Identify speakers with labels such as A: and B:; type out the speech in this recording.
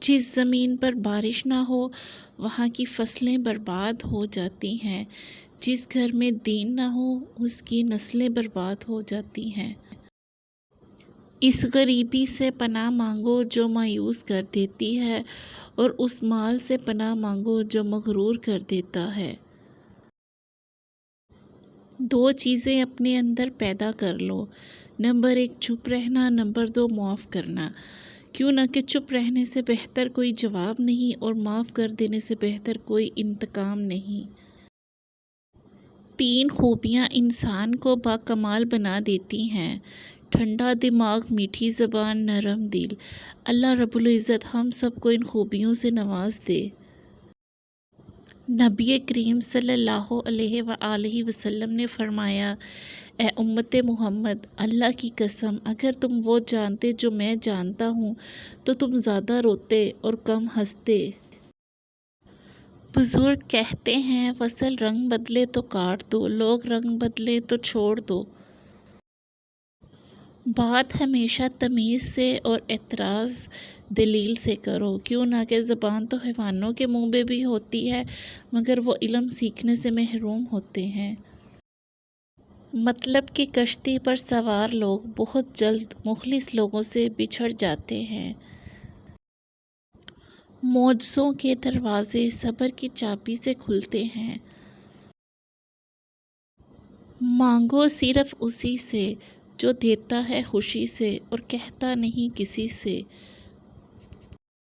A: جس زمین پر بارش نہ ہو وہاں کی فصلیں برباد ہو جاتی ہیں، جس گھر میں دین نہ ہو اس کی نسلیں برباد ہو جاتی ہیں۔ اس غریبی سے پناہ مانگو جو مایوس کر دیتی ہے، اور اس مال سے پناہ مانگو جو مغرور کر دیتا ہے۔ دو چیزیں اپنے اندر پیدا کر لو، نمبر 1 چپ رہنا، نمبر 2 معاف کرنا، کیوں نہ کہ چپ رہنے سے بہتر کوئی جواب نہیں اور معاف کر دینے سے بہتر کوئی انتقام نہیں۔ 3 خوبیاں انسان کو باکمال بنا دیتی ہیں: ٹھنڈا دماغ، میٹھی زبان، نرم دل۔ اللہ رب العزت ہم سب کو ان خوبیوں سے نواز دے۔ نبی کریم صلی اللہ علیہ وآلہ وسلم نے فرمایا، اے امت محمد، اللہ کی قسم اگر تم وہ جانتے جو میں جانتا ہوں تو تم زیادہ روتے اور کم ہنستے۔ بزرگ کہتے ہیں فصل رنگ بدلے تو کاٹ دو، لوگ رنگ بدلے تو چھوڑ دو۔ بات ہمیشہ تمیز سے اور اعتراض دلیل سے کرو، کیوں نہ کہ زبان تو حیوانوں کے منہ میں بھی ہوتی ہے مگر وہ علم سیکھنے سے محروم ہوتے ہیں۔ مطلب کہ کشتی پر سوار لوگ بہت جلد مخلص لوگوں سے بچھڑ جاتے ہیں۔ معجزوں کے دروازے صبر کی چابی سے کھلتے ہیں۔ مانگو صرف اسی سے جو دیتا ہے خوشی سے اور کہتا نہیں کسی سے۔